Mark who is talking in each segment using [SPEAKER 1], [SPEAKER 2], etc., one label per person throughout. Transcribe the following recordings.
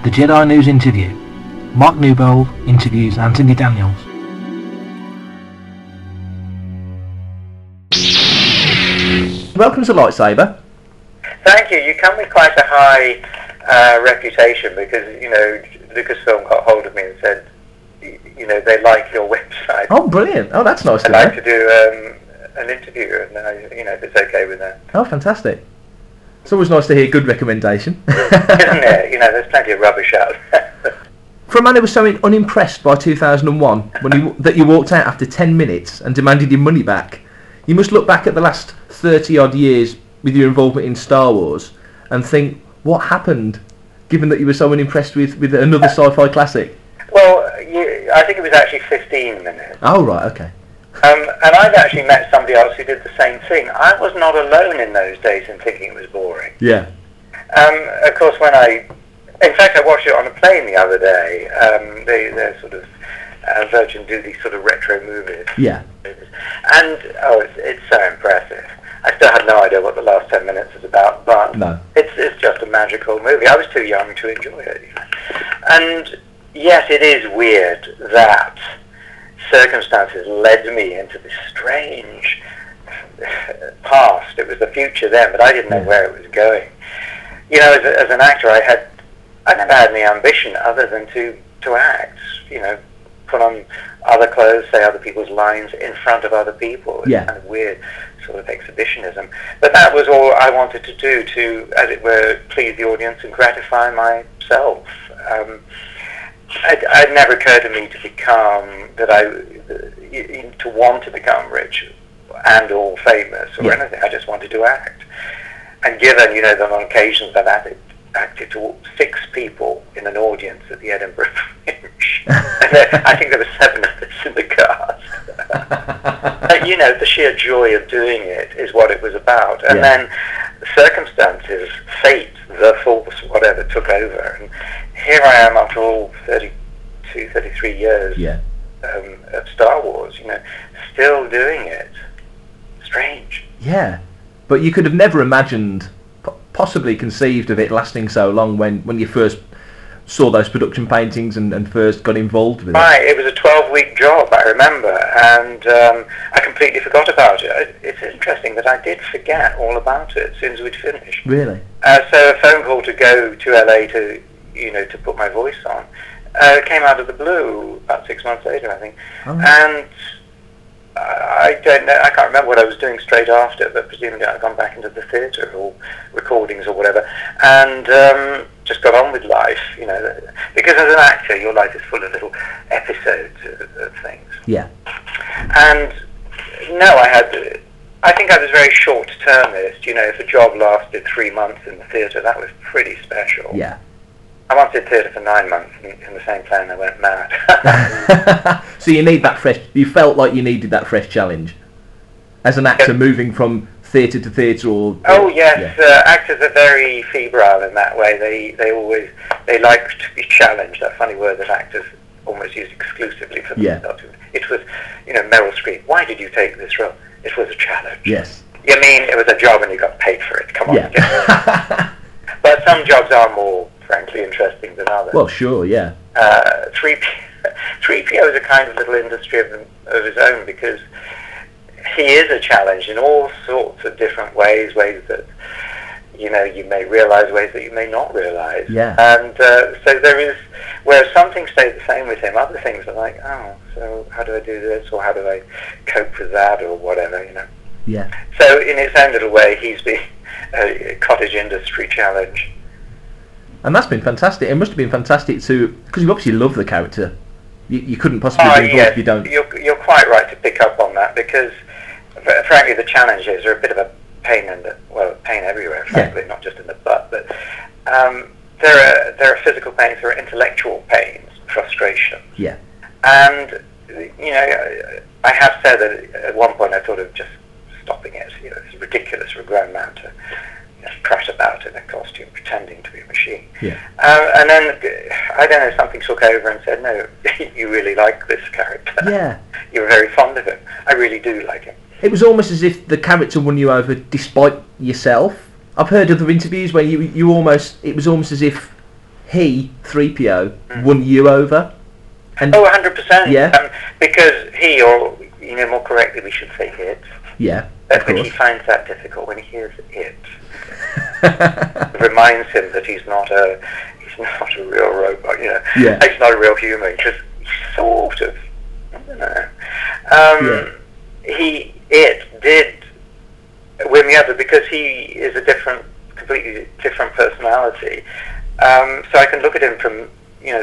[SPEAKER 1] The Jedi News Interview. Mark Newbold interviews Anthony Daniels.
[SPEAKER 2] Welcome to Lightsaber.
[SPEAKER 3] Thank you. You come with quite a high reputation because, you know, Lucasfilm got hold of me and said, you know, they like your website.
[SPEAKER 2] Oh, brilliant. Oh, that's nice to
[SPEAKER 3] I'd
[SPEAKER 2] know.
[SPEAKER 3] like to do an interview, and, you know, if it's okay with that.
[SPEAKER 2] Oh, fantastic. It's always nice to hear good recommendation.
[SPEAKER 3] Isn't it? You know, there's plenty of rubbish out there.
[SPEAKER 2] For a man who was so unimpressed by 2001, that you walked out after 10 minutes and demanded your money back, you must look back at the last 30-odd years with your involvement in Star Wars and think, what happened, given that you were so unimpressed with another sci-fi classic?
[SPEAKER 3] Well, I think it was actually 15 minutes.
[SPEAKER 2] Oh, right, okay.
[SPEAKER 3] And I've actually met somebody else who did the same thing. I was not alone in those days in thinking it was boring.
[SPEAKER 2] Yeah.
[SPEAKER 3] Of course, in fact, I watched it on a plane the other day. They're sort of, Virgin do these sort of retro movies.
[SPEAKER 2] Yeah.
[SPEAKER 3] And, it's so impressive. I still had no idea what the last 10 minutes is about, but
[SPEAKER 2] No.
[SPEAKER 3] it's just a magical movie. I was too young to enjoy it. You know? And, yes, it is weird that circumstances led me into this strange past. It was the future then, but I didn't know where it was going. You know, as an actor, I never had any ambition other than to act. You know, put on other clothes, say other people's lines in front of other people. It's kind of weird sort of exhibitionism. But that was all I wanted to do to, as it were, please the audience and gratify myself. It never occurred to me to become to want to become rich and or famous or anything. I just wanted to act. And given, you know, that on occasions I've acted to 6 people in an audience at the Edinburgh Fringe. I think there were 7 of us in the cast. But, you know, the sheer joy of doing it is what it was about. And then circumstances, fate, the force, whatever, took over. And here I am after all 32, 33 years of Star Wars, you know, still doing it. Strange.
[SPEAKER 2] Yeah. But you could have never imagined, possibly conceived of it lasting so long when you first saw those production paintings and first got involved with it.
[SPEAKER 3] Right, it was a 12-week job, I remember, and I completely forgot about it. It's interesting that I did forget all about it as soon as we'd finished.
[SPEAKER 2] Really?
[SPEAKER 3] So a phone call to go to LA to put my voice on came out of the blue about 6 months later, I think. Oh. And I don't know, I can't remember what I was doing straight after, but presumably I'd gone back into the theatre or recordings or whatever, and just got on with life, you know, because as an actor your life is full of little episodes of things.
[SPEAKER 2] Yeah.
[SPEAKER 3] And no, I think I was very short-termist, you know. If a job lasted 3 months in the theatre, that was pretty special.
[SPEAKER 2] Yeah.
[SPEAKER 3] I once did theatre for 9 months in the same play and I went mad.
[SPEAKER 2] So you felt like you needed that fresh challenge as an actor, moving from theatre to theatre or...
[SPEAKER 3] Oh yes, actors are very febrile in that way. They like to be challenged, that funny word that actors almost use exclusively for themselves. It was, you know, Meryl Streep, why did you take this role? It was a challenge.
[SPEAKER 2] Yes.
[SPEAKER 3] You mean it was a job and you got paid for it? Come on.
[SPEAKER 2] Yeah.
[SPEAKER 3] But some jobs are more, frankly, interesting than others.
[SPEAKER 2] Well, sure, yeah.
[SPEAKER 3] 3PO is a kind of little industry of his own, because he is a challenge in all sorts of different ways that, you know, you may realise, ways that you may not realise.
[SPEAKER 2] Yeah.
[SPEAKER 3] And so there is, whereas some things stay the same with him, other things are like, oh, so how do I do this, or how do I cope with that, or whatever, you know.
[SPEAKER 2] Yeah.
[SPEAKER 3] So in its own little way, he's been a cottage industry challenge.
[SPEAKER 2] And that's been fantastic. It must have been fantastic to, because you obviously love the character. You couldn't possibly be involved if you don't.
[SPEAKER 3] You're quite right to pick up on that, because frankly the challenges are a bit of a pain pain everywhere, frankly, not just in the butt, but there are physical pains, there are intellectual pains, frustrations.
[SPEAKER 2] Yeah.
[SPEAKER 3] And, you know, I have said that at one point I thought of just stopping it. You know, it's ridiculous for a grown man to prat about in a costume pretending to be a machine.
[SPEAKER 2] Yeah.
[SPEAKER 3] And then, I don't know, something took over and said, no, you really like this character.
[SPEAKER 2] Yeah.
[SPEAKER 3] You're very fond of him. I really do like him.
[SPEAKER 2] It was almost as if the character won you over despite yourself. I've heard other interviews where it was almost as if he, 3PO, won you over. And
[SPEAKER 3] Oh, 100%.
[SPEAKER 2] Yeah.
[SPEAKER 3] Because he, or more correctly, we should say it.
[SPEAKER 2] yeah, of
[SPEAKER 3] But he
[SPEAKER 2] course.
[SPEAKER 3] finds that difficult when he hears it. It reminds him that he's not a real robot.
[SPEAKER 2] Yeah.
[SPEAKER 3] He's not a real human because he's sort of. I don't know. It did win me over because he is a completely different personality. So I can look at him from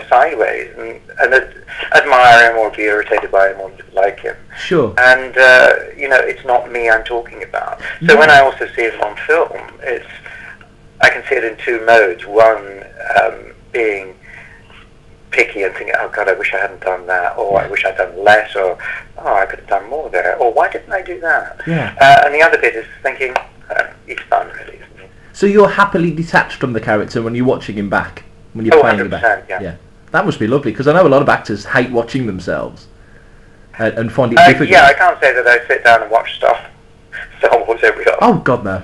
[SPEAKER 3] sideways and admire him or be irritated by him or like him.
[SPEAKER 2] Sure.
[SPEAKER 3] And it's not me I'm talking about. So when I also see him on film, I can see it in two modes. One being picky and thinking, oh God, I wish I hadn't done that, or I wish I'd done less, or oh, I could have done more there, or why didn't I do that?
[SPEAKER 2] Yeah.
[SPEAKER 3] And the other bit is thinking, he's fun, really, isn't he?
[SPEAKER 2] So you're happily detached from the character when you're watching him back, when you're playing him back.
[SPEAKER 3] 100%, yeah.
[SPEAKER 2] That must be lovely, because I know a lot of actors hate watching themselves and find it difficult.
[SPEAKER 3] Yeah, I can't say that I sit down and watch Star Wars every day.
[SPEAKER 2] Oh God, no.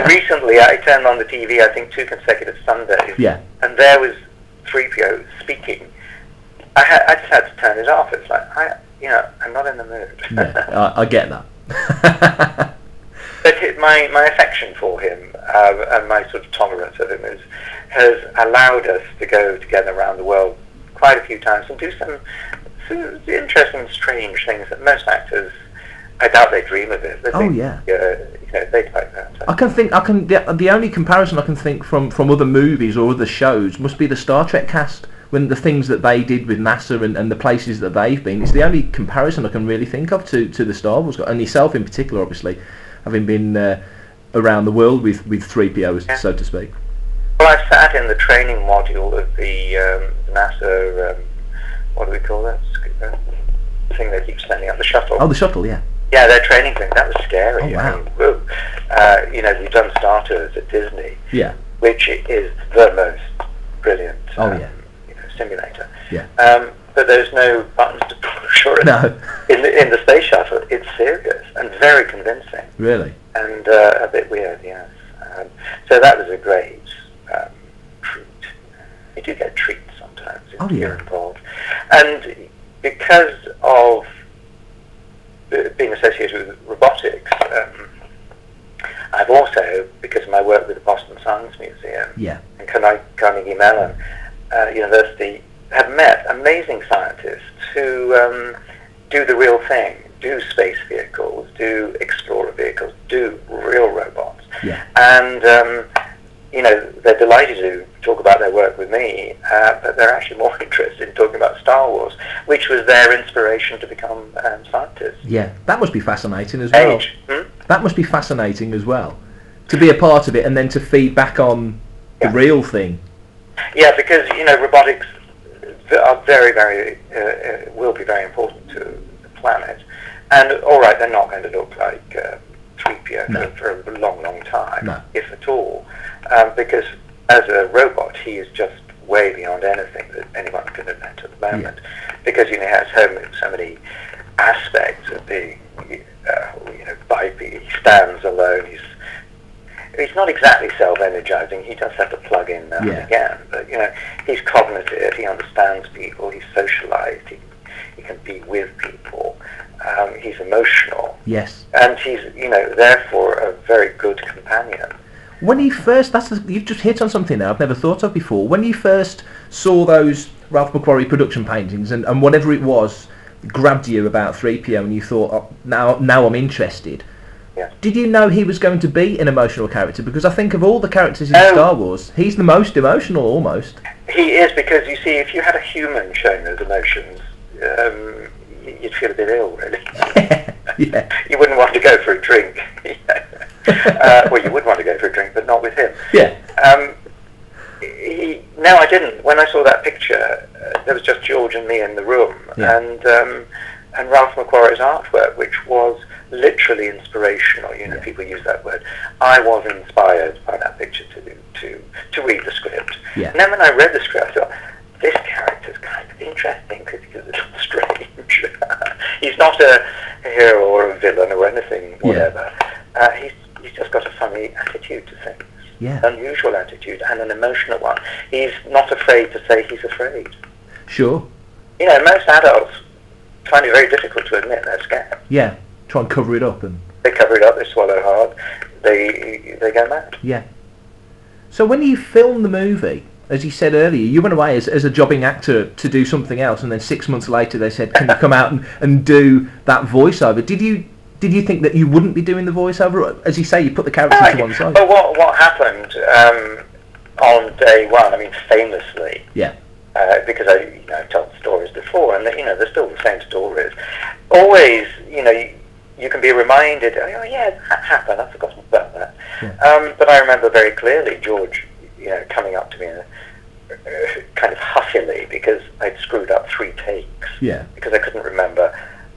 [SPEAKER 3] Recently, I turned on the TV, I think 2 consecutive Sundays.
[SPEAKER 2] Yeah.
[SPEAKER 3] And there was 3PO speaking. I just had to turn it off. It's like, I'm not in the mood.
[SPEAKER 2] Yeah, I get that.
[SPEAKER 3] But my affection for him and my sort of tolerance of him has allowed us to go together around the world quite a few times and do some interesting and strange things that most actors, I doubt they dream of it. They think, they'd like that.
[SPEAKER 2] The only comparison I can think from other movies or other shows must be the Star Trek cast, when the things that they did with NASA and the places that they've been. It's the only comparison I can really think of to the Star Wars, and yourself in particular, obviously, having been around the world with 3PO, so to speak.
[SPEAKER 3] Well, I sat in the training module of the NASA, what do we call that? Thing they keep sending out, the shuttle.
[SPEAKER 2] Oh, the shuttle, yeah.
[SPEAKER 3] Yeah, their training thing, that was scary.
[SPEAKER 2] Oh, wow.
[SPEAKER 3] I mean, we've done Star Tours at Disney,
[SPEAKER 2] Yeah.
[SPEAKER 3] which is the most brilliant simulator.
[SPEAKER 2] Yeah.
[SPEAKER 3] But there's no buttons to push or
[SPEAKER 2] No.
[SPEAKER 3] in the space shuttle. It's serious and very convincing.
[SPEAKER 2] Really?
[SPEAKER 3] And a bit weird, yes. So that was a great treat. You do get treats sometimes if you're involved. And because of being associated with robotics, I've also, because of my work with the Boston Science Museum and Carnegie Mellon University, have met amazing scientists who do the real thing, do space vehicles, do explorer vehicles, do real robots.
[SPEAKER 2] Yeah.
[SPEAKER 3] And, they're delighted to talk about their work with me, but they're actually more interested in talking about Star Wars, which was their inspiration to become scientists.
[SPEAKER 2] Yeah, that must be fascinating as well.
[SPEAKER 3] Hmm?
[SPEAKER 2] That must be fascinating as well, to be a part of it and then to feed back on the real thing.
[SPEAKER 3] Yeah, because, robotics are very, very, will be very important to the planet. And, all right, they're not going to look like 3PO for a long, long time, if at all. Because as a robot, he is just way beyond anything that anyone could invent at the moment. Because, he has so many aspects of being, biped. He stands alone. He's not exactly self-energizing. He does have to plug in now and again. But, he's cognitive. He understands people. He's socialized. He can be with people. He's emotional.
[SPEAKER 2] Yes.
[SPEAKER 3] And he's, therefore a very good companion.
[SPEAKER 2] When you first, you've just hit on something there I've never thought of before. When you first saw those Ralph McQuarrie production paintings and whatever it was grabbed you about 3PO and you thought, oh, now I'm interested.
[SPEAKER 3] Yeah.
[SPEAKER 2] Did you know he was going to be an emotional character? Because I think of all the characters in Star Wars, he's the most emotional almost.
[SPEAKER 3] He is, because you see, if you had a human showing those emotions, you'd feel a bit ill, really.
[SPEAKER 2] Yeah.
[SPEAKER 3] You wouldn't want to go for a drink. Well, you would want to go for a drink, but not with him.
[SPEAKER 2] Yeah.
[SPEAKER 3] No, I didn't. When I saw that picture, there was just George and me in the room, and Ralph McQuarrie's artwork, which was literally inspirational. People use that word. I was inspired by that picture to read the script.
[SPEAKER 2] Yeah.
[SPEAKER 3] And then when I read the script, I thought, this character's kind of interesting because he's a little strange. He's not a hero or a villain or anything, whatever. He's just got a funny attitude to things.
[SPEAKER 2] Yeah.
[SPEAKER 3] unusual attitude and an emotional one. He's not afraid to say he's afraid.
[SPEAKER 2] Sure.
[SPEAKER 3] You know, most adults find it very difficult to admit they're scared.
[SPEAKER 2] Yeah. Try and cover it up and...
[SPEAKER 3] They cover it up, they swallow hard, they go mad.
[SPEAKER 2] Yeah. So when you filmed the movie, as you said earlier, you went away as a jobbing actor to do something else, and then 6 months later they said, can you come out and do that voiceover? Did you think that you wouldn't be doing the voiceover? As you say, you put the character to one side.
[SPEAKER 3] But what happened on day one, I mean, famously,
[SPEAKER 2] Yeah.
[SPEAKER 3] because I've told stories before, and they're still the same stories. Always, you can be reminded, oh yeah, that happened, I've forgotten about that.
[SPEAKER 2] Yeah.
[SPEAKER 3] But I remember very clearly George, coming up to me kind of huffily because I'd screwed up 3 takes.
[SPEAKER 2] Yeah.
[SPEAKER 3] Because I couldn't remember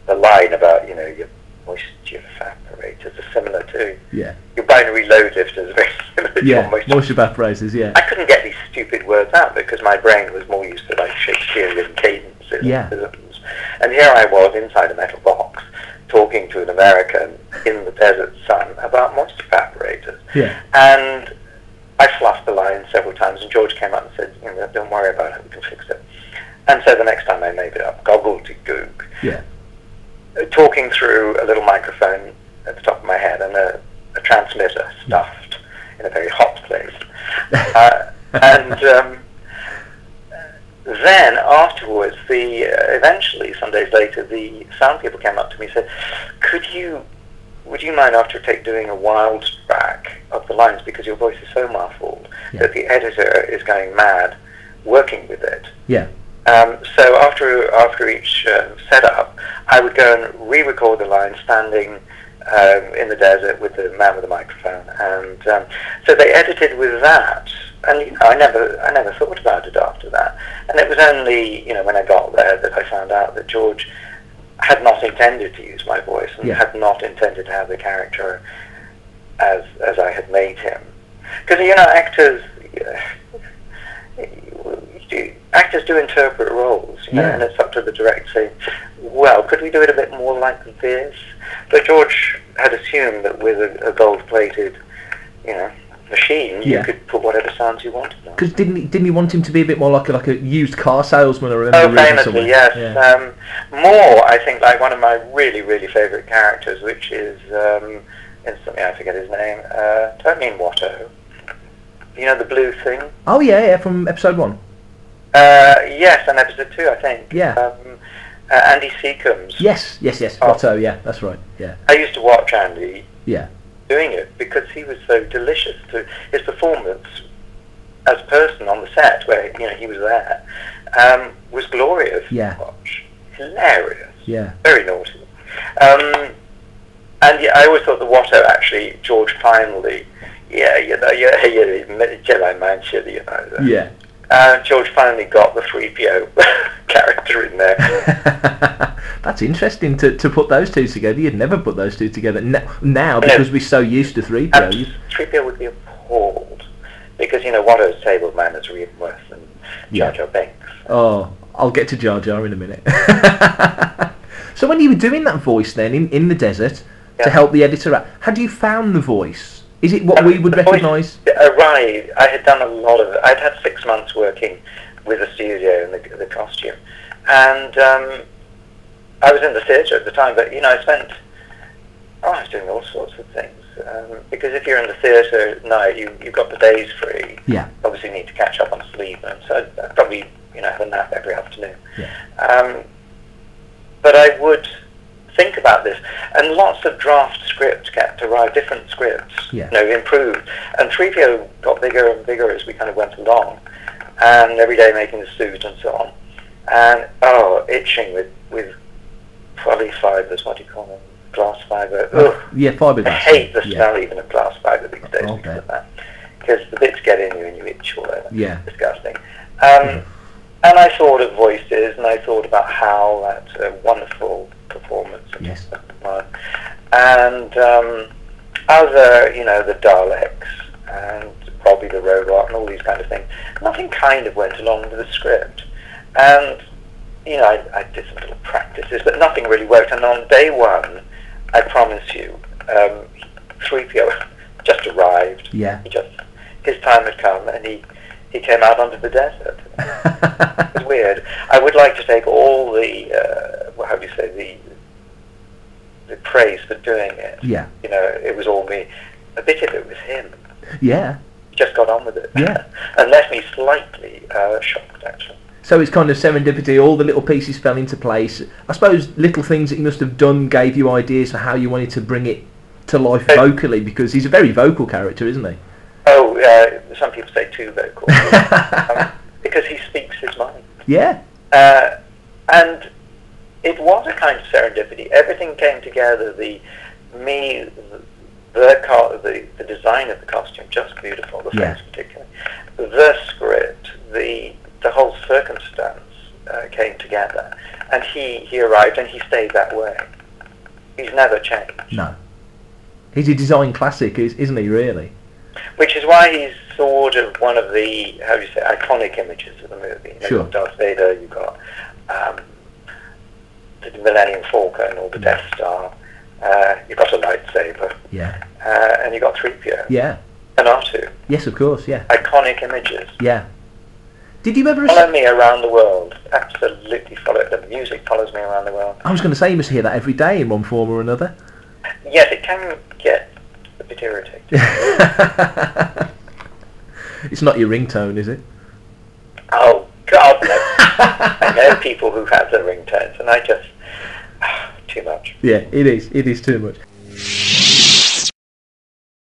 [SPEAKER 3] the line about, your moisture evaporators are similar to...
[SPEAKER 2] Yeah.
[SPEAKER 3] Your binary load lifters are very similar to your
[SPEAKER 2] moisture evaporators, yeah.
[SPEAKER 3] I couldn't get these stupid words out because my brain was more used to like Shakespearean cadences.
[SPEAKER 2] Yeah.
[SPEAKER 3] And here I was inside a metal box talking to an American in the desert sun about moisture evaporators.
[SPEAKER 2] Yeah.
[SPEAKER 3] And I fluffed the line several times, and George came up and said, don't worry about it, we can fix it. And so the next time I made it up, gobbledygook,
[SPEAKER 2] Yeah.
[SPEAKER 3] talking through a little microphone at the top of my head and a transmitter stuffed in a very hot place. Then afterwards, eventually, some days later, the sound people came up to me and said, would you mind after a take doing a wild track of the lines because your voice is so muffled that the editor is going mad working with it.
[SPEAKER 2] Yeah.
[SPEAKER 3] So after each setup, I would go and re-record the line standing in the desert with the man with the microphone, and so they edited with that. And I never thought about it after that. And it was only when I got there that I found out that George had not intended to use my voice and had not intended to have the character as I had made him. Because actors do interpret roles, and it's up to the director to say, well, could we do it a bit more like this? But George had assumed that with a gold-plated, machine, you could put whatever sounds you wanted on.
[SPEAKER 2] Because didn't he want him to be a bit more like a used car salesman or
[SPEAKER 3] famously, yes. Yeah. More, I think, like one of my really, really favourite characters, which is instantly I forget his name. Don't mean Watto. The blue thing.
[SPEAKER 2] Oh yeah, from episode 1.
[SPEAKER 3] Yes, and episode 2, I think.
[SPEAKER 2] Yeah.
[SPEAKER 3] Andy Seacombe.
[SPEAKER 2] Yes. Watto, yeah, that's right. Yeah.
[SPEAKER 3] I used to watch Andy.
[SPEAKER 2] Yeah.
[SPEAKER 3] Doing it because he was so delicious. His performance as a person on the set, where he was there, was glorious to watch. Hilarious.
[SPEAKER 2] Yeah.
[SPEAKER 3] Very naughty. And I always thought the Watto actually George finally, Jedi Man chili,
[SPEAKER 2] Yeah.
[SPEAKER 3] George finally got the 3PO character in there.
[SPEAKER 2] That's interesting to put those two together. You'd never put those two together now because we're so used to 3PO.
[SPEAKER 3] 3PO would be appalled because Watto's tabled man is even worse than Jar Jar Binks.
[SPEAKER 2] Oh, I'll get to Jar Jar in a minute. So when you were doing that voice then in the desert to help the editor out, had you found the voice? Is it what we would recognise?
[SPEAKER 3] Right. I had done a lot of it. I'd had 6 months working with the studio and the costume. And I was in the theatre at the time, but, I was doing all sorts of things. Because if you're in the theatre at night, you've got the days free.
[SPEAKER 2] Yeah.
[SPEAKER 3] Obviously you need to catch up on sleep. And so I'd probably, have a nap every afternoon.
[SPEAKER 2] Yeah.
[SPEAKER 3] But I would think about this, and lots of draft scripts kept arriving, different scripts, improved, and 3PO got bigger and bigger as we kind of went along, and every day making the suit and so on, and itching with polyfibers, what do you call them, glass fibre.
[SPEAKER 2] Fiberglass.
[SPEAKER 3] I hate the smell even of glass fibre these days because of that, because the bits get in you and you itch all over.
[SPEAKER 2] Yeah.
[SPEAKER 3] Disgusting. And I thought of voices, and I thought about Hal, that wonderful performance.
[SPEAKER 2] Yes.
[SPEAKER 3] And other, the Daleks, and Bobby the Robot, and all these kind of things. Nothing kind of went along with the script. And, I did some little practices, but nothing really worked. And on day one, I promise you, 3PO just arrived.
[SPEAKER 2] Yeah.
[SPEAKER 3] his time had come, and he came out onto the desert. It was weird. I would like to take all the how do you say, the praise for doing it.
[SPEAKER 2] Yeah.
[SPEAKER 3] You know, it was all me. A bit of it was him.
[SPEAKER 2] Yeah.
[SPEAKER 3] Just got on with it.
[SPEAKER 2] Yeah.
[SPEAKER 3] And left me slightly shocked, actually.
[SPEAKER 2] So it's kind of serendipity, all the little pieces fell into place. I suppose little things that you must have done gave you ideas for how you wanted to bring it to life vocally, because he's a very vocal character, isn't he?
[SPEAKER 3] Oh, some people say too vocal. Because he speaks his mind.
[SPEAKER 2] Yeah.
[SPEAKER 3] And it was a kind of serendipity. Everything came together. The design of the costume, just beautiful. The face particularly. The script, the whole circumstance came together, and he arrived, and he stayed that way. He's never changed.
[SPEAKER 2] No. He's a design classic, isn't he, really?
[SPEAKER 3] Which is why he's sort of one of the, how do you say, iconic images of the movie. You know,
[SPEAKER 2] Sure.
[SPEAKER 3] You've got Darth Vader, you've got the Millennium Falcon or the Death Star, you've got a lightsaber,
[SPEAKER 2] Yeah.
[SPEAKER 3] and you've got 3PO
[SPEAKER 2] Yeah.
[SPEAKER 3] and R2.
[SPEAKER 2] Yes, of course, yeah.
[SPEAKER 3] Iconic images.
[SPEAKER 2] Yeah. Did you ever...
[SPEAKER 3] Follow me around the world. Absolutely follow it. The music follows me around the world.
[SPEAKER 2] I was going to say, you must hear that every day in one form or another.
[SPEAKER 3] Yes, it can get a bit irritating.
[SPEAKER 2] It's not your ringtone, is it?
[SPEAKER 3] Oh, God, no. I know people who have the ringtones, and I just... too much.
[SPEAKER 2] Yeah, it is. It is too much.